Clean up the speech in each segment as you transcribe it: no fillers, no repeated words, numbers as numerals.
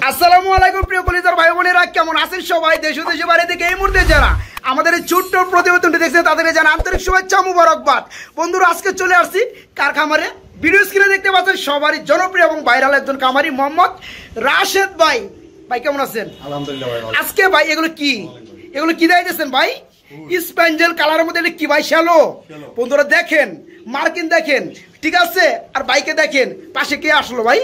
আসসালামু আলাইকুম প্রিয় কলিজার ভাই বোনেরা, কেমন আছেন সবাই? দেশ ও দেশের বাইরে থেকে এই মুহূর্তে যারা আমাদের এই ছোট্ট প্রতিবেদনটি দেখছেন তাদেরকে জানা আন্তরিক শুভেচ্ছা মুবারকবাদ। বন্ধুরা, আজকে চলে আসছি কার খামারে। ভিডিও স্ক্রিনে দেখতে পাচ্ছেন সবারই জনপ্রিয় এবং ভাইরাল একজন খামারি মোহাম্মদ রাশেদ ভাই। ভাই কেমন আছেন? আলহামদুলিল্লাহ ভাই। আজকে ভাই এগুলো কি দিয়েছেন ভাই? স্প্যাঞ্জেল কালারের মধ্যে এটা কি ভাই? শ্যালো। বন্ধুরা দেখেন, মার্কিন দেখেন, ঠিক আছে। আর বাইকে দেখেন পাশে কে আসলো ভাই?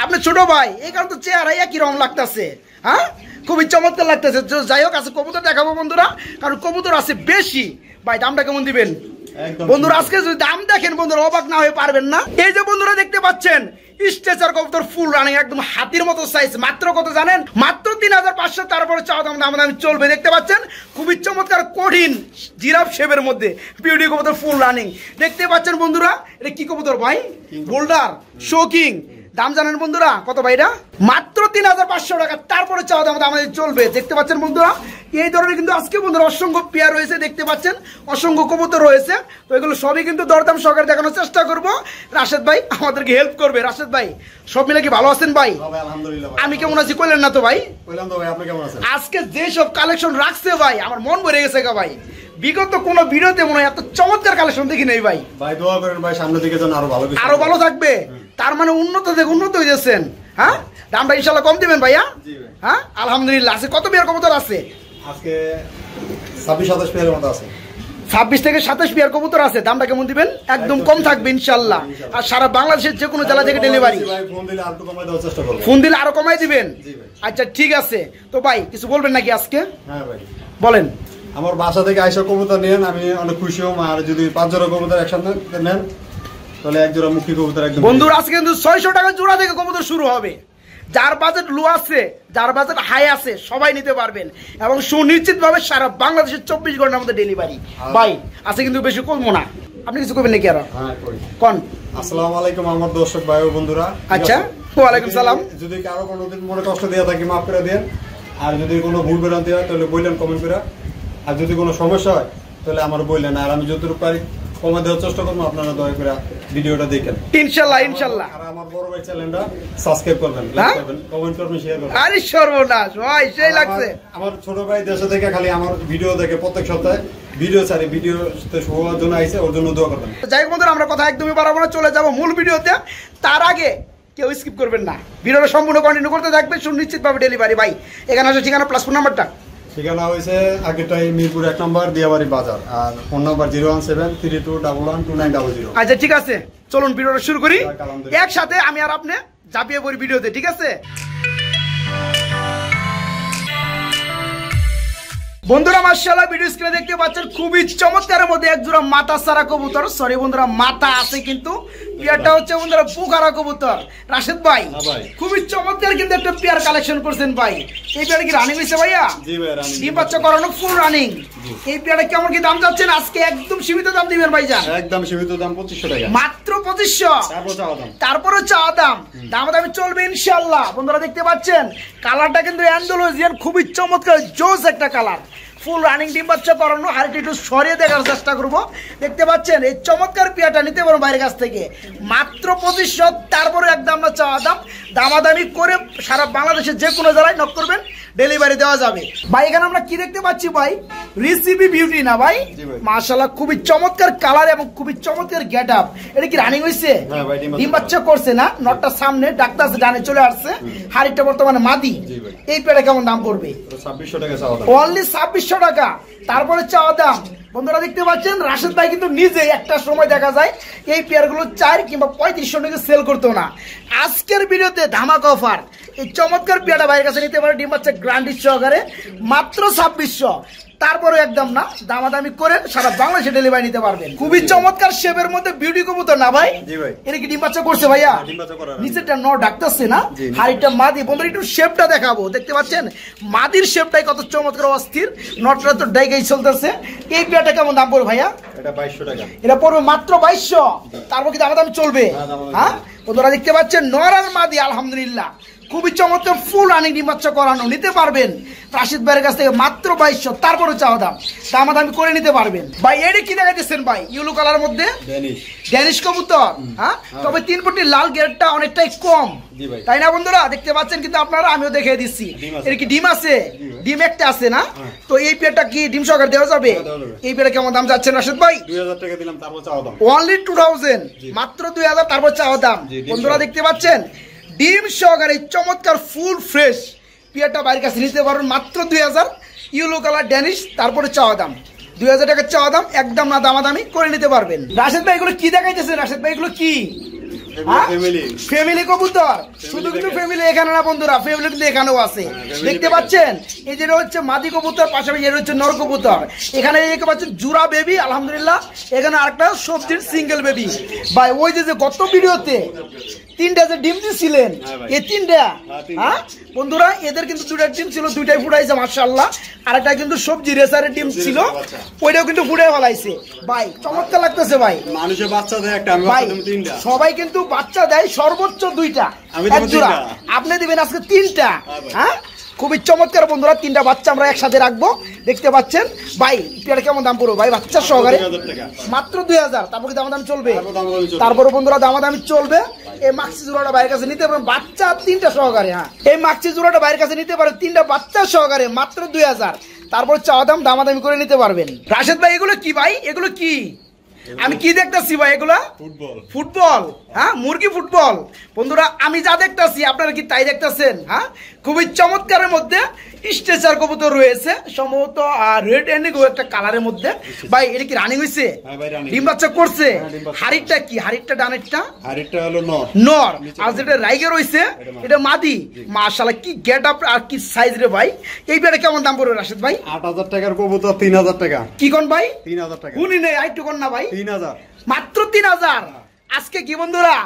আপনার ছোট ভাই। এই কারণে তো চেহারা একই রকম লাগতেছে, হ্যাঁ, খুবই চমৎকার লাগতেছে। যাই হোক, আছে কবুতর দেখাবো বন্ধুরা, কারণ কবুতর আছে বেশি। ভাই দামটা কেমন দিবেন? বন্ধুরা আজকে যদি দাম দেখেন বন্ধুরা অবাক না হয়ে পারবেন না। এই যে বন্ধুরা দেখতে পাচ্ছেন স্ট্রেচার কবুতর ফুল রানিং, একদম হাতির মতো সাইজ। মাত্র কত জানেন? মাত্র 3500। তারপরে চাওয়া দাম দাম চলবে। দেখতে পাচ্ছেন খুবই চমৎকার কঠিন জিরাফ শেপের মধ্যে বিউটি কবুতর ফুল রানিং। দেখতে পাচ্ছেন বন্ধুরা, এটা কি কবুতর ভাই? Boulder shocking. দাম জানেন বন্ধুরা কত ভাইরা? মাত্র 3500 টাকা। তারপরে চাওয়া দাম আমাদের চলবে। দেখতে পাচ্ছেন বন্ধুরা, এই ধরনের কিন্তু আজকে বন্ধুরা অসংখ্য পেয়ার রয়েছে। দেখতে পাচ্ছেন অসংখ্য কবুতর রয়েছে। তো এগুলো সবই কিন্তু দরদাম সহকারে দেখানোর চেষ্টা করব। রাশেদ ভাই আমাদেরকে হেল্প করবে। রাশেদ ভাই সব মিলে কি ভালো আছেন ভাই? আলহামদুলিল্লাহ। আমি কেমন আছি কইলেন না তো ভাই? কইলাম তো ভাই, আপনি কেমন আছেন? আজকে যে সব কালেকশন রাখছে ভাই, আমার মন ভরে গেছে গা ভাই। বিগত কোন ভিডিওতে মনে হয় এত চমৎকার কালেকশন দেখি নাই ভাই। ভাই দোয়া করেন ভাই, সামনের দিকে যেন আরো ভালো থাকবে। তার মানে উন্নত থেকে উন্নত হয়ে যাচ্ছেন, হ্যাঁ। দামটা ইনশাল্লাহ কম দিবেন ভাইয়া? হ্যাঁ আলহামদুলিল্লাহ। আছে কত পেয়ার কবুতর আছে আজকে? 26-27 পেয়ারের মতো আছে। 26 থেকে 27 পেয়ার কবুতর আছে। দামটা কেমন দিবেন? একদম কম থাকবে ইনশাল্লাহ। আর সারা বাংলাদেশের যে কোনো জেলা থেকে ডেলিভারি। ফোন দিলে আরো কমাই দিবেন? আচ্ছা ঠিক আছে। তো ভাই কিছু বলবেন নাকি আজকে? হ্যাঁ ভাই বলেন। আমার বাসা থেকে আইসা কবুতর নেন, আমি অনেক খুশি হম। আর যদি 5 জোড়া কবুতর একসাথে নেন তাহলে 1 জোড়া মুখী কবুতর একদম। বন্ধুরা আজকে কিন্তু 600 টাকা জোড়া থেকে কবুতর শুরু হবে। যার বাজেট লো আছে, যার বাজেট হাই আছে, সবাই নিতে পারবেন এবং সুনিশ্চিত ভাবে সারা বাংলাদেশের 24 ঘন্টার মধ্যে ডেলিভারি। ভাই আছে কিন্তু বেশি কমবো না। আপনি কিছু করবেন নাকি? আর কোন আসসালামু আলাইকুম আমার দর্শক ভাই ও বন্ধুরা। আচ্ছা ওয়ালাইকুম সালাম। যদি কারো কোনোদিন মনে কষ্ট দেওয়া থাকে মাফ করে দেন। আর যদি কোনো ভুল ভ্রান্তি হয় তাহলে বললেন কমেন্ট করে। আর যদি কোনো সমস্যা হয় তাহলে আমার বললেন। আর আমি যতটুকু পারি কমে দেওয়ার চেষ্টা করবো। আপনারা দয়া করে ভিডিওটা দেখেন ইনশাল্লাহ ইনশাল্লাহ। আর আমার বড় ভাই চ্যানেলটা সাবস্ক্রাইব করবেন, লাইক করবেন, কমেন্ট করবেন, শেয়ার করবেন। আরে সর্বনাশ ভাই, সেই লাগছে। আমার ছোট ভাই দেশে থেকে খালি আমার ভিডিও দেখে, প্রত্যেক সপ্তাহে ভিডিও ছাড়ি, ভিডিওতে হওয়ার জন্য আইছে, ওর জন্য দোয়া করবেন। যাই হোক বন্ধুরা, আমরা কথা একদমই বাড়াবো না, চলে যাবো মূল ভিডিওতে। তার আগে কেউ স্কিপ করবেন না, ভিডিওটা সম্পূর্ণ কন্টিনিউ করতে থাকবেন। সুনিশ্চিত ভাবে ডেলিভারি। ভাই এখানে আসলে ঠিকানা প্লাস ফোন নাম্বারটা। ঠিকানা হয়েছে আগেরটাই মিরপুর 1 নম্বর দিয়াবাড়ি বাজার। আর ফোন নাম্বার 01732112900। আচ্ছা ঠিক আছে, চলুন ভিডিওটা শুরু করি একসাথে। আমি আর আপনি ঝাঁপিয়ে পড়ি ভিডিওতে, ঠিক আছে বন্ধুরা? মাশাআল্লাহ, ভিডিও স্ক্রিনে দেখতে পাচ্ছেন খুবই চমৎকারের মধ্যে এক জোড়া মাথা সারা কবুতর। সরি বন্ধুরা, মাথা আছে কিন্তু পেয়ারটা হচ্ছে বন্ধুরা পুকারা কবুতর। রাশেদ ভাই খুবই চমৎকার কিন্তু একটা পেয়ার কালেকশন করছেন ভাই। এই পেয়ারটা কি রানিং হয়েছে ভাইয়া? জি ভাই রানিং। ডিম বাচ্চা করানো ফুল রানিং। এই পেয়ারটা কেমন কি দাম যাচ্ছেন আজকে? একদম সীমিত দাম দিবেন ভাইজান। একদম সীমিত দাম 2500 টাকা। মাত্র 2500। তারপরে চাওয়া দাম দামি চলবে ইনশাআল্লাহ। বন্ধুরা দেখতে পাচ্ছেন কালারটা কিন্তু অ্যান্ডালুসিয়ান, খুবই চমৎকার জোস একটা কালার। ফুল রানিং ডিম বাচ্চা করানো। হাড়িটা একটু সরিয়ে দেখার চেষ্টা করবো। দেখতে পাচ্ছেন এই চমৎকার পেয়ারটা নিতে পারবো বাইরের কাছ থেকে মাত্র 2500। তারপরে একদম না চাওয়া দাম, দামাদামি করে সারা বাংলাদেশের যে কোনো জেলায় নক করবেন, ডেলিভারি দেওয়া যাবে। ভাই এখানে আমরা কি দেখতে পাচ্ছি ভাই? রিসিপি বিউটি না ভাই? মাশাআল্লাহ, খুবই চমৎকার কালার এবং খুবই চমৎকার গেট আপ। এটা কি রানিং হয়েছে? ডিম বাচ্চা করছে না? নটটা সামনে, ডাক্তার ডানে চলে আসছে। হাড়িটা বর্তমানে মাদি। এই পেয়ারটা কেমন দাম পড়বে? 2600 টাকা চাওয়া দাম। অনলি 2600 টাকা। তারপরে চাওয়া দাম। বন্ধুরা দেখতে পাচ্ছেন রাশেদ ভাই কিন্তু নিজে একটা সময় দেখা যায় এই পেয়ারগুলো 4 কিংবা 3500 টাকা সেল করতো না। আজকের ভিডিওতে ধামাকা অফার। এই চমৎকার পেয়ারটা ভাইয়ের কাছে নিতে পারে ডিম বাচ্চা গ্যারান্টি সহকারে মাত্র 2600। তারপরে একদম না দামাদামি করে সারা বাংলাদেশে ডেলিভারি নিতে পারবেন। খুবই চমৎকার শেপের মধ্যে বিউটি কবুতর না ভাই? জি ভাই। এটা কি ডিম বাচ্চা করছে ভাইয়া? নিচেরটা ন ডাকতেছে না, হাড়িটা মাদি। বন্ধুরা একটু শেপটা দেখাবো। দেখতে পাচ্ছেন মাদির শেপটাই কত চমৎকার অস্থির। নটটা তো ডাইগাই চলতেছে। এই পেয়ারটা কেমন দাম পড়বে ভাইয়া? এটা 2200 টাকা। এটা পড়বে মাত্র 2200। তারপর কি দামাদামি চলবে? হ্যাঁ বন্ধুরা দেখতে পাচ্ছেন নর আর মাদি আলহামদুলিল্লাহ খুবই চমৎকার ফুল রানিং ডিম বাচ্চা করানো নিতে পারবেন রাশিদ ভাইয়ের কাছ থেকে মাত্র 2200 তারপরে চাওয়া দাম দামাদামি করে নিতে পারবেন ভাই এটা কি দেখাইতেছেন ভাই ইয়েলো কালার মধ্যে ড্যানিশ কবুতর হ্যাঁ তবে 3 পটি লাল গেটটা অনেকটাই কম তাই না বন্ধুরা দেখতে পাচ্ছেন কিন্তু আপনারা আমিও দেখিয়ে দিচ্ছি এর কি ডিম আছে ডিম একটা আছে না তো এই পেয়ারটা কি ডিম সহকারে দেওয়া যাবে এই পেয়ারে কেমন দাম যাচ্ছে রাশিদ ভাই 2000 টাকা দিলাম তারপর চাওয়া দাম অনলি 2000 মাত্র 2000 তারপর চাওয়া দাম বন্ধুরা দেখতে পাচ্ছেন ডিম সহকারে চমৎকার ফুল ফ্রেশ পেয়ারটা বাইরের কাছে নিতে পারবেন মাত্র 2000 ইয়েলো কালার ড্যানিশ তারপরে চাওয়া দাম 2000 টাকা চাওয়া দাম একদম না দামাদামি করে নিতে পারবেন রাশিদ ভাই এগুলো কি দেখাইতেছেন রাশিদ ভাই এগুলো কি ফ্যামিলি কবুতর শুধু কিন্তু ফ্যামিলি এখানে না বন্ধুরা ফ্যামিলি কিন্তু এখানেও আছে দেখতে পাচ্ছেন এই যে হচ্ছে মাদি কবুতর পাশাপাশি এটা হচ্ছে নর কবুতর এখানে দেখতে পাচ্ছেন জুরা বেবি আলহামদুলিল্লাহ এখানে আরেকটা সবজির সিঙ্গেল বেবি ভাই ওই যে গত ভিডিওতে 3টা যে ডিম দিছিলেন এই 3টা হ্যাঁ বন্ধুরা এদের কিন্তু 2টা ডিম ছিল 2টাই ফুটাইছে মাশাআল্লাহ আরেকটা কিন্তু সবজি রেসারের ডিম ছিল ওইটাও কিন্তু ফুটাই ফলাইছে ভাই চমৎকার লাগতেছে ভাই মানুষের বাচ্চা দেয় একটা আমি বাচ্চা দেব 3টা সবাই কিন্তু বাচ্চা দেয় সর্বোচ্চ 2টা আমি দেব 3টা আপনি দিবেন আজকে 3টা হ্যাঁ খুবই চমৎকার বন্ধুরা 3টা বাচ্চা আমরা একসাথে রাখবো দেখতে পাচ্ছেন ভাই পেয়ার কেমন দাম পড়বে ভাই বাচ্চা সহকারে মাত্র 2000 তারপর কি দাম চলবে তারপরে বন্ধুরা দামাদামি চলবে এই মাক্সি জোড়াটা বাইরের কাছে নিতে পারেন বাচ্চা 3টা সহকারে হ্যাঁ এই মাক্সি জোড়াটা বাইরের কাছে নিতে পারেন 3টা বাচ্চা সহকারে মাত্র 2000 তারপর চাওয়া দাম দামাদামি করে নিতে পারবেন রাশেদ ভাই এগুলো কি ভাই এগুলো কি আমি কি দেখতেছি ভাই এগুলা ফুটবল হ্যাঁ মুরগি ফুটবল বন্ধুরা আমি যা দেখতেছি আপনারা কি তাই দেখতেছেন হ্যাঁ খুবই চমৎকারের মধ্যে স্ট্রেচার কবুতর রয়েছে সম্ভবত রেড এন্ড একটা কালারের মধ্যে ভাই এটা কি রানিং হইছে ডিম বাচ্চা করছে হাড়িটা কি হাড়িটা ডানেরটা হাড়িটা হলো নর আর যেটা রাইগে রয়েছে এটা মাদি মাশাআল্লাহ কি গেট আপ আর কি সাইজ রে ভাই এই পেয়ারে কেমন দাম পড়বে রাশেদ ভাই 8000 টাকার কবুতর 3000 টাকা কি কোন ভাই 3000 টাকা উনি নেই আইটু কোন না ভাই 3000 মাত্র 3000 আজকে কি বন্ধুরা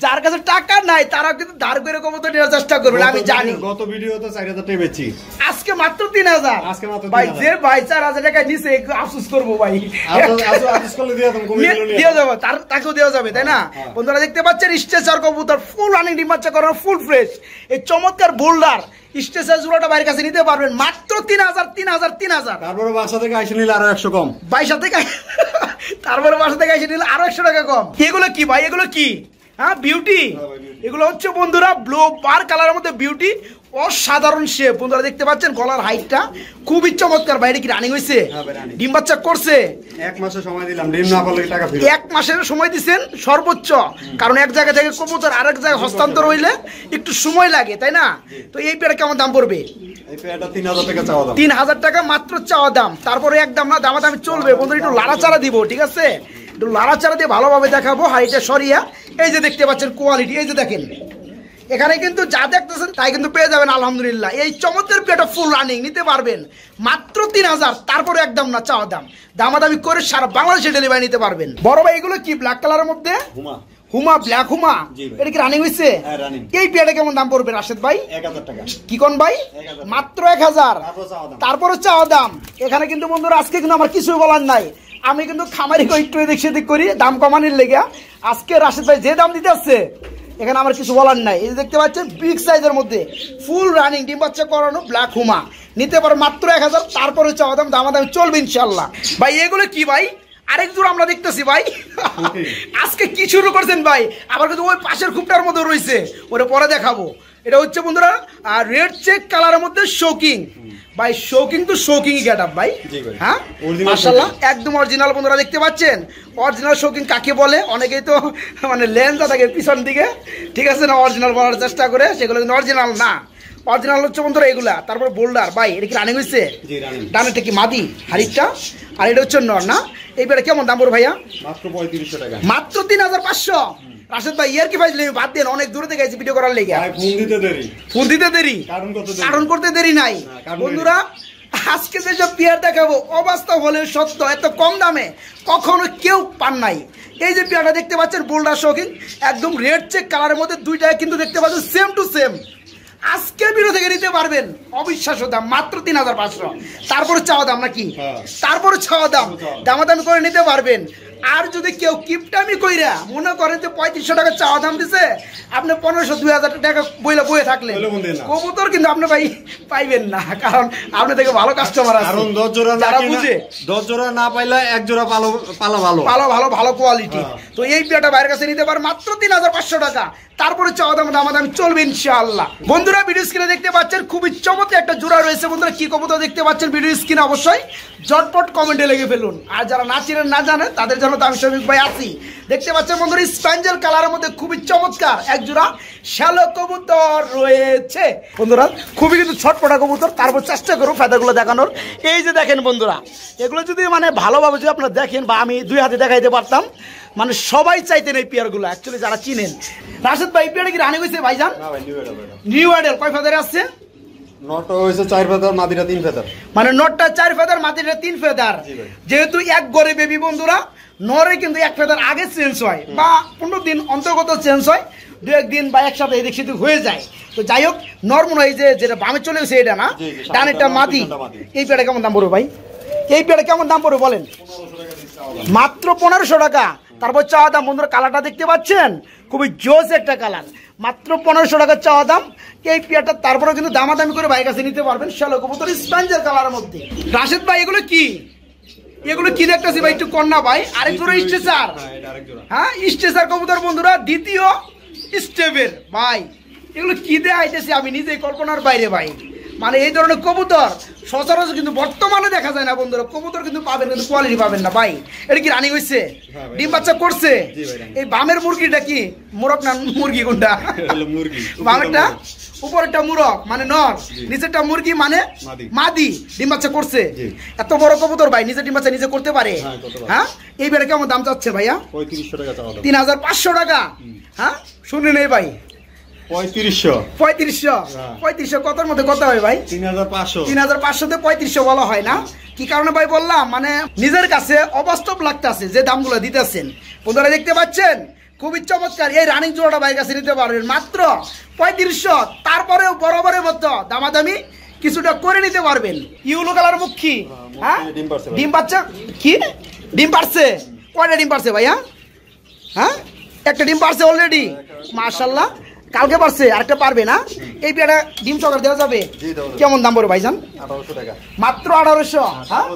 যার কাছে টাকা নাই তারা কিন্তু ধার করে কবুতর নেওয়ার চেষ্টা করবে আমি জানি গত ভিডিওতে 4000 টাকা বেচি আজকে মাত্র 3000 আজকে মাত্র ভাই যে ভাই 4000 টাকা নিচে একটু আফসোস করব ভাই আফসোস করলে দিয়া তুমি কমিয়ে দিয়ে যাবে তাকেও দেওয়া যাবে তাই না বন্ধুরা দেখতে পাচ্ছেন স্ট্রেচার কবুতর ফুল রানিং ডিম বাচ্চা করানো ফুল ফ্রেশ এই চমৎকার বোল্ডার স্ট্রেচার জোড়াটা বাইরের কাছে নিতে পারবেন মাত্র 3000 তারপরে বাসা থেকে আইসে নিলে আরো 100 কম বাসা থেকে তারপরে বাসা থেকে আইসে নিলে আরো 100 টাকা কম এগুলো কি ভাই এগুলো কি হ্যাঁ বিউটি এগুলো হচ্ছে বন্ধুরা ব্লু বার কালারের মধ্যে বিউটি অসাধারণ শেপ বন্ধুরা দেখতে পাচ্ছেন গলার হাইটটা খুবই চমৎকার বাইরে কি রানিং হয়েছে ডিম বাচ্চা করছে 1 মাসের সময় দিলাম ডিম না করলে টাকা ফেরত 1 মাসের সময় দিবেন সর্বোচ্চ কারণ এক জায়গা থেকে কবুতর আরেক জায়গায় হস্তান্তর হইলে একটু সময় লাগে তাই না তো এই পেয়ারে কেমন দাম পড়বে এই পেয়ারটা 3000 টাকা চাওয়া দাম 3000 টাকা মাত্র চাওয়া দাম তারপরে একদম না দামাদামি চলবে বন্ধুরা একটু লাড়াচাড়া দিব ঠিক আছে একটু লাড়াচাড়া দিয়ে ভালোভাবে দেখাবো হাইটটা সরিয়া এই যে দেখতে পাচ্ছেন কোয়ালিটি এই যে দেখেন এখানে কিন্তু যা দেখতেছেন তাই কিন্তু পেয়ে যাবেন আলহামদুলিল্লাহ এই চমৎকার পেয়ারটা ফুল রানিং নিতে পারবেন মাত্র 3000 তারপরে একদম না চাওয়া দাম দামাদামি করে সারা বাংলাদেশে ডেলিভারি নিতে পারবেন বড় ভাই এগুলো কি ব্ল্যাক কালারের মধ্যে হুমা ব্ল্যাক হুমা এটা কি রানিং হইছে এই পেয়ারটা কেমন দাম পড়বে রাশেদ ভাই 1000 টাকা কি কোন ভাই মাত্র 1000 তারপরে চাওয়া দাম এখানে কিন্তু বন্ধুরা আজকে কিন্তু আমার কিছু বলার নাই আমি কিন্তু খামারি একটু এদিক সেদিক করি দাম কমানোর লেগে আজকে রাশেদ ভাই যে দাম দিতে আসছে এখানে আমার কিছু বলার নাই এই দেখতে পাচ্ছেন বিগ সাইজের মধ্যে ফুল রানিং ডিম বাচ্চা করানো ব্ল্যাক হুমা নিতে পারো মাত্র 1000 তারপরে চাওয়া দাম দামাদামি চলবে ইনশাল্লাহ ভাই এগুলো কি ভাই আরেক জোড়া আমরা দেখতেছি ভাই আজকে কি শুরু করছেন ভাই আবার কিন্তু ওই পাশের খুপটার মধ্যে রয়েছে ওরে পরে দেখাবো এটা হচ্ছে বন্ধুরা আর রেড চেক কালারের মধ্যে শোকিং ভাই শোকিং তো শোকিংই গেট আপ ভাই হ্যাঁ মাশাআল্লাহ একদম অরিজিনাল বন্ধুরা দেখতে পাচ্ছেন অরিজিনাল শোকিং কাকে বলে অনেকেই তো মানে লেন্সটা থাকে পিছন দিকে ঠিক আছে না অরিজিনাল বলার চেষ্টা করে সেগুলো কিন্তু অরিজিনাল না অরিজিনাল হচ্ছে বন্ধুরা এগুলা তারপর বোল্ডার ভাই এটা কি রানিং হয়েছে ডানেরটা কি মাদি হাড়িটা আর এটা হচ্ছে নর না এইবারে কেমন দাম পড়বে ভাইয়া মাত্র 3500 টাকা মাত্র 3500 রাশেদ ভাই ইয়ার কি ভাই বাদ দেন অনেক দূরে থেকে ভিডিও করার লেগে ফোন দিতে দেরি কারণ করতে দেরি নাই বন্ধুরা আজকে যেসব পেয়ার দেখাবো অবাস্তব হলে সত্য এত কম দামে কখনো কেউ পান নাই এই যে পেয়ারটা দেখতে পাচ্ছেন বোল্ডার শোকিং একদম রেড চেক কালারের মধ্যে দুইটা কিন্তু দেখতে পাচ্ছেন সেম টু সেম আজকে ভিডিও থেকে নিতে পারবেন অবিশ্বাস্য দাম মাত্র 3500 তারপরে চাওয়া দাম নাকি তারপরে চাওয়া দাম দামাদামি করে নিতে পারবেন আর যদি কেউ কিপটামি কইরা মনে করেন যে 3500 টাকা চাওয়া দাম দিছে, আপনি 1500-2000 টাকা বইলা বয়ে থাকলেন, কবুতর কিন্তু আপনি ভাই পাইবেন না, কারণ আপনি থেকে ভালো কাস্টমার আছে। কারণ 10 জোড়া না বুঝে 10 জোড়া না পাইলে এক জোড়া ভালো কোয়ালিটি। তো এই পেয়ারটা বাইরের কাছে নিতে পারে মাত্র 3500 টাকা। তারপরে চাওয়া দাম দামাদামি চলবে ইনশাআল্লাহ। বন্ধুরা ভিডিও স্ক্রিনে দেখতে পাচ্ছেন খুবই চমৎকার একটা জোড়া রয়েছে। বন্ধুরা কি কবুতর দেখতে পাচ্ছেন ভিডিও স্ক্রিনে অবশ্যই ঝটপট কমেন্টে লিখে ফেলুন। আর যারা না চিনেন না জানেন তাদের জন্য তো আমি শফিক ভাই আছি। দেখতে পাচ্ছেন বন্ধুরা স্প্যাঞ্জেল কালারের মধ্যে খুবই চমৎকার এক জোড়া শ্যালো কবুতর রয়েছে। বন্ধুরা খুবই কিন্তু ছটপটা কবুতর। তারপর চেষ্টা করুন ফেদারগুলো দেখানোর। এই যে দেখেন বন্ধুরা, এগুলো যদি মানে ভালোভাবে যদি আপনারা দেখেন বা আমি দুই হাতে দেখাইতে পারতাম, মানে সবাই চাইতেন এই পেয়ারগুলো অ্যাকচুয়ালি যারা চিনেন। রাশেদ ভাই পেয়ারে কি রানি হয়েছে ভাইজান? নিউ আইডেল কয় ফেদারে আছে? নটটা হয়েছে 4 ফেদার, মাদিরা 3 ফেদার। মানে নটটা 4 ফেদার, মাদিরা 3 ফেদার। যেহেতু এক গড়ে বেবি বন্ধুরা, নরে কিন্তু 1 ফেদার আগে চেঞ্জ হয় বা 15 দিন অন্তর্গত চেঞ্জ হয়, 2-1 দিন বা এক সপ্তাহ এদিক সেদিক হয়ে যায়। তো যাই হোক, নর্মাল হয় যে যেটা বামে চলে গেছে এটা না, ডানেরটা মাদি। এই পেয়ারটা কেমন দাম পড়বে ভাই? এই পেয়ারটা কেমন দাম পড়বে বলেন? মাত্র 1500 টাকা। তারপর চাওয়া দাম বন্ধুরা, কালারটা দেখতে পাচ্ছেন খুবই জোস একটা কালার, মাত্র 1500 টাকা চাওয়া দাম এই পেয়ারটা। তারপরে কিন্তু দামাদামি করে ভাই কাছে নিতে পারবেন শ্যালো কবুতর স্প্যাঞ্জেল কালারের মধ্যে। রাশেদ ভাই এগুলো কি? এগুলো কি দেখতেছি ভাই একটু কন্যা ভাই? আরেক জোড়া স্টেসার। হ্যাঁ স্টেসার কবুতর বন্ধুরা, দ্বিতীয় স্টেপের ভাই। এগুলো কি দিয়ে আইতেছে আমি নিজেই কল্পনার বাইরে ভাই। মানে এই ধরনের কবুতর সচরাচর কিন্তু বর্তমানে দেখা যায় না বন্ধুরা। কবুতর কিন্তু পাবেন কিন্তু কোয়ালিটি পাবেন না ভাই। এটা কি রানি হয়েছে? ডিম বাচ্চা করছে? এই বামের মুরগিটা কি মোরগ না মুরগি? কোনটা? বামেরটা উপরেরটা মুরগ মানে নর, নিচেরটা মুরগি মানে মাদি। ডিম বাচ্চা করছে? এত বড় কবুতর ভাই নিজে ডিম বাচ্চা নিজে করতে পারে? হ্যাঁ। এই বেড়ে কেমন দাম চাচ্ছে ভাইয়া? 3500 টাকা চাওয়া দাম। 3500 টাকা। হ্যাঁ শুনে নেই ভাই, 3500 কতর মধ্যে কত হয় ভাই? 3500। 3500 তে 3500 বলা হয় না। কি কারণে ভাই বললাম, মানে নিজের কাছে অবাস্তব লাগতেছে যে দামগুলো দিতেছেন। বন্ধুরা দেখতে পাচ্ছেন খুবই চমৎকার এই রানিং জোড়াটা ভাইয়ের কাছে নিতে পারবেন মাত্র 3500। তারপরেও বরাবরের মতো দামাদামি কিছুটা করে নিতে পারবেন। ইউলো কালার মুখী। হ্যাঁ ডিম বাচ্চা কি? ডিম পারছে? কয়টা ডিম পারছে ভাইয়া? হ্যাঁ একটা ডিম পারছে অলরেডি, মাশাআল্লাহ। কালকে পারছে, আরেকটা পারবে না? এই পেয়ারটা ডিম চকার দেওয়া যাবে? কেমন দাম পড়বে ভাইজান? 1800 টাকা। মাত্র 1800। হ্যাঁ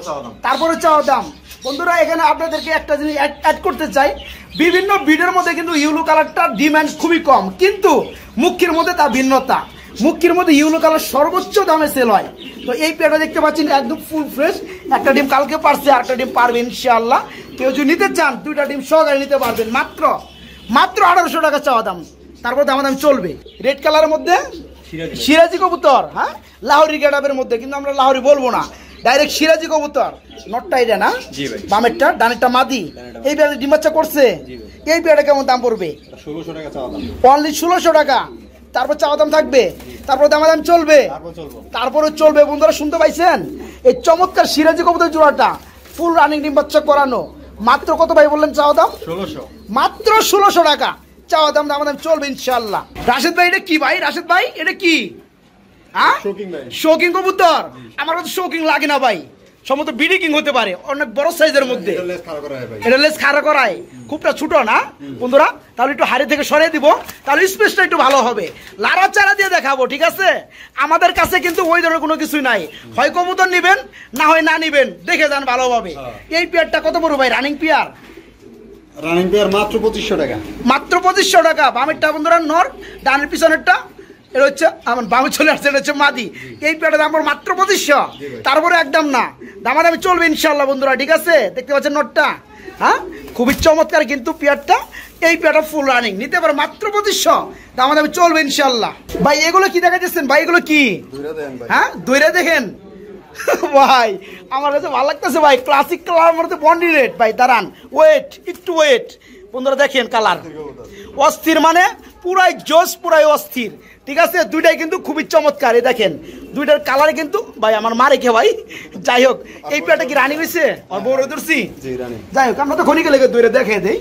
তারপরে চাওয়া দাম। বন্ধুরা এখানে আপনাদেরকে একটা জিনিস অ্যাড করতে চাই, বিভিন্ন ভিডিওর মধ্যে কিন্তু ইউলো কালারটার ডিমান্ড খুবই কম, কিন্তু মুখির মধ্যে তার ভিন্নতা। মুখির মধ্যে ইউলো কালার সর্বোচ্চ দামে সেল হয়। তো এই পেয়ারটা দেখতে পাচ্ছেন একদম ফুল ফ্রেশ। একটা ডিম কালকে পারছে, আরেকটা ডিম পারবে ইনশাআল্লাহ। কেউ যদি নিতে চান 2টা ডিম সহকারে নিতে পারবেন মাত্র 1800 টাকা চাওয়া দাম। তারপর দামাদামি চলবে। রেড কালারের মধ্যে সিরাজি কবুতর। হ্যাঁ লাহোরি গেটআপের মধ্যে, কিন্তু আমরা লাহোরি বলবো না, ডাইরেক্ট সিরাজি কবুতর। নটটা এটা না, বামেরটা, ডানেরটা মাদি। এই পেয়ারটা ডিম বাচ্চা করছে? এই পেয়ারটা কেমন দাম পড়বে? 1600 টাকা চাওয়া দাম। অনলি 1600 টাকা। তারপর চাওয়া দাম থাকবে, তারপর দামাদাম চলবে, তারপরে চলবে। বন্ধুরা শুনতে পাইছেন এই চমৎকার সিরাজি কবুতর জোড়াটা ফুল রানিং ডিম বাচ্চা করানো। মাত্র কত ভাই বললেন চাওয়া দাম? 1600। মাত্র 1600 টাকা চাওয়া দাম। দামাদাম চলবে ইনশাআল্লাহ। রাশেদ ভাই এটা কি ভাই? রাশেদ ভাই এটা কি? হ্যাঁ শৌকিং কবুতর। আমার কাছে শৌকিং লাগে না ভাই, সম্ভবত বিডিকিং হতে পারে, অনেক বড় সাইজের মধ্যে। এটা লেস খাড়া করায়, খুবটা ছোট না বন্ধুরা। তাহলে একটু হাড়ি থেকে সরিয়ে দিব, তাহলে স্পেসটা একটু ভালো হবে। লাড়া চারা দিয়ে দেখাবো, ঠিক আছে? আমাদের কাছে কিন্তু ওই ধরনের কোনো কিছুই নাই। হয় কবুতর নিবেন, না হয় না নিবেন, দেখে যান ভালোভাবে। এই পেয়ারটা কত বড় ভাই? Running pair. রানিং পেয়ার মাত্র 2500 টাকা। মাত্র 2500 টাকা। বামেরটা বন্ধুরা নর, ডানের পিছনেরটা এটা হচ্ছে আমার বামে চলে আসছে, এটা হচ্ছে মাদি। এই পেয়ারটা দাম মাত্র 2500। তারপরে একদম না, দামাদামি চলবে ইনশাআল্লাহ বন্ধুরা, ঠিক আছে? দেখতে পাচ্ছেন নটটা। হ্যাঁ খুবই চমৎকার কিন্তু পেয়ারটা। এই পেয়ারটা ফুল রানিং, নিতে পারে মাত্র 2500। দামাদামি চলবে ইনশাআল্লাহ। ভাই এগুলো কি দেখা যাচ্ছেন ভাই? এগুলো কি? হ্যাঁ দইরা দেখেন ভাই, আমার কাছে ভালো লাগতেছে ভাই। ক্লাসিক কালার মধ্যে বন্ডি রেড ভাই। দাঁড়ান, ওয়েট একটু ওয়েট। বন্ধুরা দেখেন কালার অস্থির, মানে পুরাই জোস, পুরাই অস্থির, ঠিক আছে? দুইটাই কিন্তু খুবই চমৎকার। এই দেখেন দুইটার কালার কিন্তু ভাই আমার মা রেখে ভাই। যাই হোক এই পেয়ারটা কি রানি হয়েছে? আর বড় ধরছি। যাই হোক আমরা তো খনিকে লেগে দইরে দেখে দেই,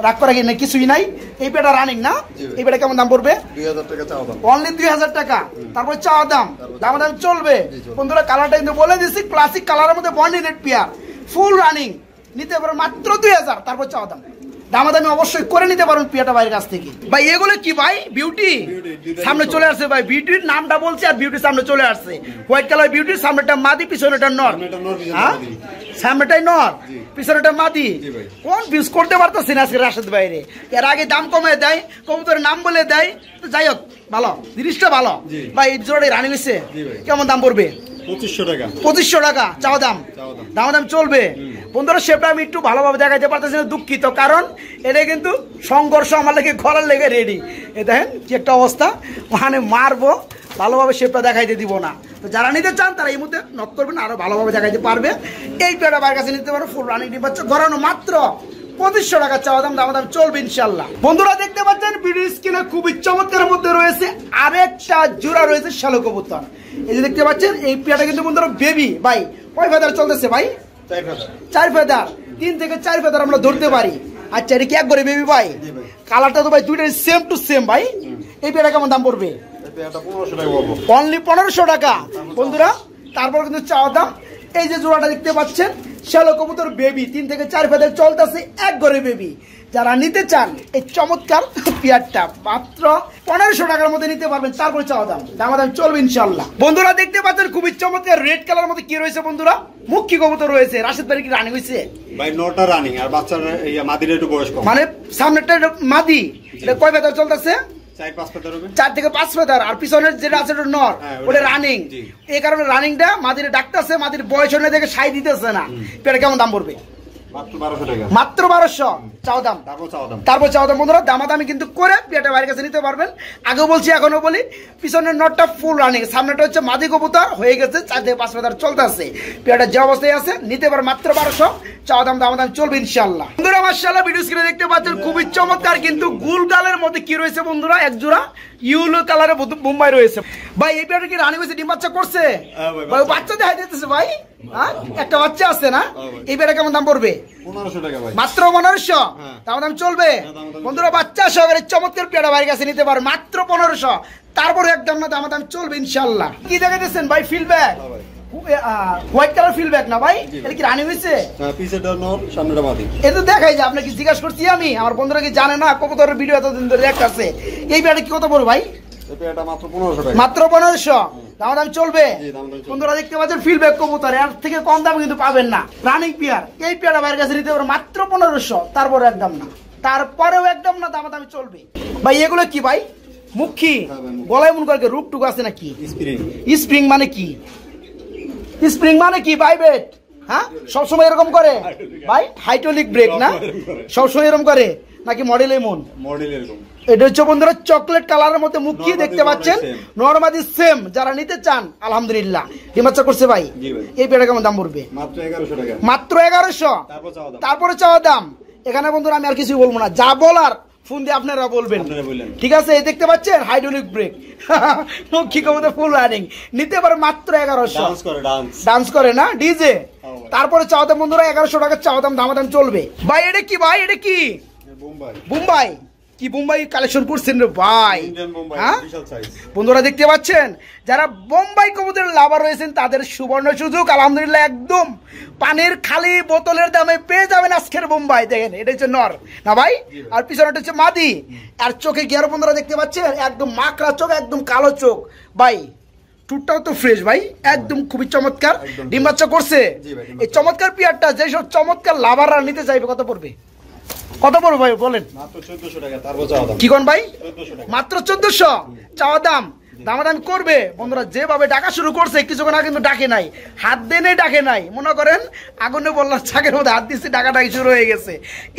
রাগ করা কি কিছুই নাই। এই পেয়ারটা রানিং না? এই পেয়ারটা কেমন দাম পড়বে? 2000 টাকা চাওয়া দাম। অনলি 2000 টাকা। তারপর চাওয়া দাম, দামাদাম চলবে বন্ধুরা। কালারটা কিন্তু বলে দিচ্ছি, ক্লাসিক কালারের মধ্যে বন্ডি রেড পেয়ার, ফুল রানিং, নিতে পারেন মাত্র 2000, তারপর চাওয়া দাম। দামাদামি অবশ্যই করে নিতে পারেন পিয়াটা ভাইয়ের কাছ থেকে। ভাই এগুলো কি ভাই? বিউটি সামনে চলে আসছে ভাই, বিউটির নামটা বলছে আর বিউটি সামনে চলে আসছে। হোয়াইট কালার বিউটির, সামনেটা মাদি, পিছনেটা নর। হ্যাঁ, সামনেটাই নর, পিছনেটা মাদি। কোন বিউজ করতে পারতেছি না আজকে রাশেদ ভাইরে। এর আগে দাম কমে দেয়, কবুতরের নাম বলে দেয়। যাই হোক, ভালো জিনিসটা ভালো ভাই। এই জোড়াটা রানি হয়েছে, কেমন দাম পড়বে? 2500 টাকা চাওয়া দাম। দাম চলবে বন্ধুরা। সেটা আমি একটু ভালোভাবে দেখাইতে পারতেছি না, দুঃখিত। কারণ এটা কিন্তু সংঘর্ষ আমার লেগে ঘরের লেগে রেডি। এ দেখেন কি একটা অবস্থা, মানে মারবো ভালোভাবে শেপটা দেখাইতে দিব না। তো যারা নিতে চান তারা এই মুহূর্তে নক করবেন, আরো ভালোভাবে দেখাইতে পারবে। এই পেয়ারটা বাইরের কাছে নিতে পারো, ফুল রানিং ডিম বাচ্চা ঘোরানো, মাত্র 2500 টাকা চাওয়া দাম। দাম চলবে ইনশাল্লাহ। বন্ধুরা দেখতে পাচ্ছেন ভিডিও স্ক্রিনে খুবই চমৎকারের মধ্যে রয়েছে আরেকটা জোড়া রয়েছে শ্যালো কবুতর। এই যে দেখতে পাচ্ছেন এই পেয়ারটা কিন্তু বন্ধুরা বেবি। ভাই কয় ফেদার চলতেছে ভাই? 4 ফেদার, 3 থেকে 4 ফেদার আমরা ধরতে পারি। আচ্ছা, এটা কি এক করে বেবি ভাই? কালারটা তো ভাই দুইটাই সেম টু সেম ভাই। এই পেয়ারটা কেমন দাম পড়বে? অনলি 1500 টাকা বন্ধুরা। তারপর কিন্তু চাওয়া দাম। এই যে জোড়াটা দেখতে পাচ্ছেন শ্যালো কবুতর বেবি, 3 থেকে 4 ফেদার চলতেছে, এক ঘরে বেবি। যারা নিতে চান এই চমৎকার পেয়ারটা মাত্র 1500 টাকার মধ্যে নিতে পারবেন। তারপরে চাওয়া দাম, দাম চলবে ইনশাল্লাহ। বন্ধুরা দেখতে পাচ্ছেন খুবই চমৎকার রেড কালার মধ্যে কি রয়েছে বন্ধুরা? মুখী কবুতর রয়েছে। রাশেদ ভাই কি রানিং হয়েছে ভাই? নটা রানিং, আর বাচ্চার মাদির একটু বয়স কম। মানে সামনেটা মাদি, এটা কয় ফেদার চলতেছে? 4 থেকে 5 ফেদার। আর পিছনের যেটা আছে নর, ওটা রানিং। এই কারণে রানিংটা মাদিরে ডাকতেছে, মাদির বয়স হলে দেখে সাই দিতেছে না। পেয়ারটা কেমন দাম পড়বে? মাত্র 1200 চাও দাম। তারপর চাও দাম বন্ধুরা। দামাদামি কিন্তু করে পেয়ারটা বাইরের কাছে নিতে পারবেন। আগে বলছি এখনো বলি, পিছনের নটটা ফুল রানিং, সামনেটা হচ্ছে মাদি কবুতর হয়ে গেছে, 4 থেকে 5 ফেদার চলতেছে। পেয়ারটা যে অবস্থায় আছে নিতে পারবেন মাত্র 1200 চাও দাম। দামাদামি চলবে ইনশাল্লাহ। বন্ধুরা মাশাআল্লাহ ভিডিও স্ক্রিনে দেখতে পাচ্ছেন খুবই চমৎকার কিন্তু গুলগালের মধ্যে কি রয়েছে বন্ধুরা? এক জোড়া ইউলো কালারের বোম্বাই রয়েছে। ভাই এই পেয়ারটা কি রানিং হয়েছে? ডিম বাচ্চা করছে ভাই? বাচ্চা দেখা যাইতেছে ভাই, হ্যাঁ একটা বাচ্চা আছে না? এই পেয়ারটা কেমন দাম পড়বে? 1500 টাকা ভাই। মাত্র 1500 দাম চলবে বন্ধুরা। বাচ্চা সহকারে চমৎকার পেয়ারটা বাইরের কাছে নিতে পারো মাত্র 1500। তারপরে একদম না দাম চলবে ইনশাল্লাহ। কি দেখাইতেছেন ভাই? ফিল্ডব্যাক, হোয়াইট কালার ফিল্ডব্যাক না ভাই? এটা কি রানিং হয়েছে? পিছেটা নর, সামনেটা মাদি। এটা দেখাই যে আপনি কি জিজ্ঞাসা করছি আমি, আমার বন্ধুরা কি জানে না কবুতরের ভিডিও এতদিন ধরে দেখতেছে। এই পেয়ারটা কি কত পড়বে ভাই? মাত্র 1500 টাকা। মাত্র 1500 দাম চলবে বন্ধুরা। দেখতে পাচ্ছেন ফিল্ডব্যাক কবুতর, এর থেকে কম দামে কিন্তু পাবেন না। রানিং পেয়ার, এই পেয়ারটা বাইরের কাছে নিতে পারো মাত্র 1500। তারপরে একদম না, তারপরেও একদম না, দামাদামি চলবে ভাই। এগুলো কি ভাই? মুখী, গলায় মন করে রূপটুকু আছে নাকি? স্প্রিং মানে কি? স্প্রিং মানে কি ভাই? বেট, হ্যাঁ সবসময় এরকম করে ভাই? হাইড্রোলিক ব্রেক না? সবসময় এরকম করে নাকি মডেল এমন? মডেল এরকম। এটা হচ্ছে বন্ধুরা চকলেট কালারের মধ্যে মুখী দেখতে পাচ্ছেন, নরমাদি সেম। যারা নিতে চান আলহামদুলিল্লাহ। ডিমাচ্চা করছে ভাই। এই পেয়ারটা কেমন দাম পড়বে? মাত্র 1100 টাকা। মাত্র 1100 তারপরে চাওয়া দাম। এখানে বন্ধুরা আমি আর কিছু বলবো না, যা বলার ফোন দিয়ে আপনারা বলবেন, ঠিক আছে? এই দেখতে পাচ্ছেন হাইড্রোলিক ব্রেক, মুখী কবুতর ফুল রানিং, নিতে পারে মাত্র 1100। ডান্স করে না ডিজে? তারপরে চাওয়া দাম বন্ধুরা 1100 টাকা চাওয়া দাম। দামাদাম চলবে ভাই। এটা কি ভাই? এটা কি বোম্বাই? কি বোম্বাই কালেকশন করছেন রে ভাই? হ্যাঁ বন্ধুরা দেখতে পাচ্ছেন, যারা বোম্বাই কবুতরের লাভার রয়েছেন তাদের সুবর্ণ সুযোগ আলহামদুলিল্লাহ। একদম পানির খালি বোতলের দামে পেয়ে যাবেন আজকের বোম্বাই। দেখেন এটা হচ্ছে নর না ভাই, আর পিছনেটা হচ্ছে মাদি। আর চোখে গিয়ার বন্ধুরা দেখতে পাচ্ছেন একদম মাকড়া চোখ, একদম কালো চোখ ভাই। টুটটাও তো ফ্রেশ ভাই, একদম খুবই চমৎকার। ডিম বাচ্চা করছে। এই চমৎকার পেয়ারটা যেসব চমৎকার লাভাররা নিতে চাইবে কত পড়বে? কত পড়বে ভাই বলেন? মাত্র 1400 টাকা। তারপর চাওয়া দাম। কি কোন ভাই? মাত্র 1400 চাওয়া দাম। দামাদামি করবে বন্ধুরা। যেভাবে ডাকা শুরু করছে কিছুক্ষণ আগে কিন্তু ডাকে নাই, হাত দেনে ডাকে নাই। মনে করেন আগুনে বললাম ছাগের মধ্যে হাত দিচ্ছে, ডাকাডাকি শুরু হয়ে গেছে।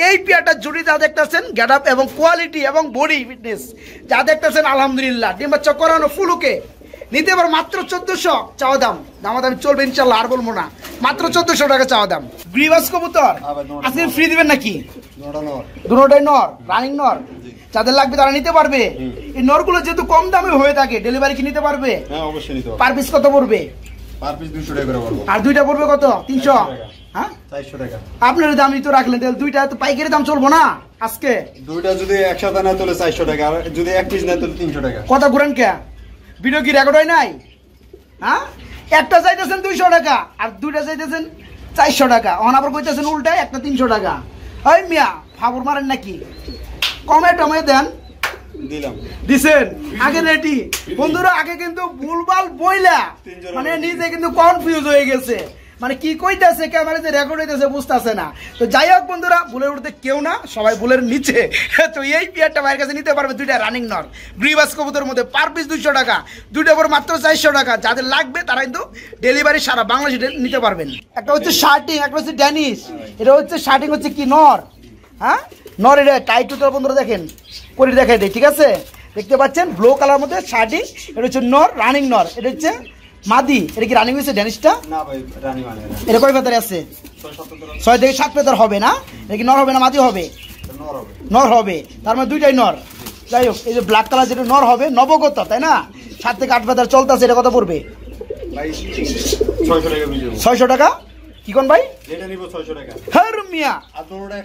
এই পেয়ারটা জুড়ি যা দেখতেছেন, গেট আপ এবং কোয়ালিটি এবং বডি ফিটনেস যা দেখতেছেন আলহামদুলিল্লাহ। ডিম বাচ্চা করানো ফুলুকে নিতে পারো মাত্র 1400 চাওয়া দাম। দামাদামি চলবে ইনশাল্লাহ, আর বলবো না। মাত্র 1400 টাকা চাওয়া দাম। গ্রিবাস কবুতর আজকে ফ্রি দিবেন নাকি? দুটোটাই নর, রানিং নর। যাদের লাগবে তারা নিতে পারবে। এই নরগুলো যেহেতু কম দামে হয়ে থাকে, ডেলিভারি কি নিতে পারবে? হ্যাঁ অবশ্যই নিতে পারবে। পার পিস কত পড়বে? পার পিস 200 টাকা করে পড়বে। আর দুইটা পড়বে কত? 300। হ্যাঁ 400 টাকা। আপনার দামই তো রাখলেন, তাহলে দুইটা তো পাইকারি দাম চলবো না আজকে? দুইটা যদি একসাথে নেয় তাহলে 400 টাকা, আর যদি এক পিস নেয় তাহলে 300 টাকা। কথা ঘুরেন কে? ভিডিও কি রেকর্ড হয় নাই? হ্যাঁ একটা চাইতেছেন 200 টাকা, আর দুইটা চাইতেছেন 400 টাকা। অন আবার কইতেছেন উল্টায় একটা 300 টাকা। ওই মিয়া ফাবুর মারেন নাকি? কমে টমে দেন। দিলাম দিছেন আগে রেডি। বন্ধুরা আগে কিন্তু ভুলভাল বইলা মানে নিজে কিন্তু কনফিউজ হয়ে গেছে, মানে কি কইতাছে ক্যামেরা যে রেকর্ড হইতেছে বুঝতাছে না। তো যাই হোক বন্ধুরা, বুলের উঠতে কেউ না, সবাই বুলের নিচে। তো এই পেয়ারটা ভাইয়ের কাছে নিতে পারবে, দুইটা রানিং নর গ্রিবাস কবুতরের মধ্যে, পার পিস 200 টাকা, দুইটা পর মাত্র 400 টাকা। যাদের লাগবে তারা কিন্তু ডেলিভারি সারা বাংলাদেশে নিতে পারবেন। একটা হচ্ছে শার্টিং, একটা হচ্ছে ড্যানিশ। এটা হচ্ছে শার্টিং হচ্ছে কি নর, হ্যাঁ নর। এটা টাইট তো বন্ধুরা দেখেন করে দেখাই দেয়, ঠিক আছে? দেখতে পাচ্ছেন ব্লু কালার মধ্যে শার্টিং। এটা হচ্ছে নর, রানিং নর। এটা হচ্ছে মাদি। এটা কি রানিং হয়েছে ড্যানিশটা? না ভাই রানি মানে না। এটা কয় ফেদারে আছে? 6 থেকে 7 ফেদার হবে না? এটা কি নর হবে না মাদি হবে? নর হবে। নর হবে, তার মানে দুইটাই নর। যাই হোক, এই যে ব্ল্যাক কালার যেটা নর হবে নবগত, তাই না? 7 থেকে 8 ফেদার চলতেছে। এটা কত পড়বে ভাই? 600 টাকা বিজু। 600 টাকা। কি কোন ভাই? এটা নিব 600 টাকা। হ্যাঁ মিয়া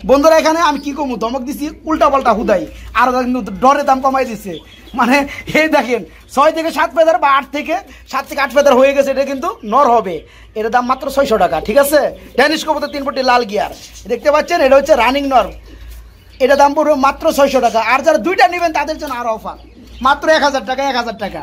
বন্ধুরা, এখানে আমি কি কমু, ধমক দিছি উল্টা পাল্টা হুদাই, আর কিন্তু ডরে দাম কমাই দিছে। মানে এই দেখেন 6 থেকে 7 ফেদার বা 8 থেকে 8 ফেদার হয়ে গেছে। এটা কিন্তু নর হবে। এর দাম মাত্র 600 টাকা, ঠিক আছে? ড্যানিশ কবুতর 3 ফুটি লাল গিয়ার দেখতে পাচ্ছেন। এটা হচ্ছে রানিং নর। এটা দাম পড়বে মাত্র 600 টাকা। আর যারা দুইটা নেবেন তাদের জন্য আরো অফার, মাত্র 1000 টাকা, 1000 টাকা।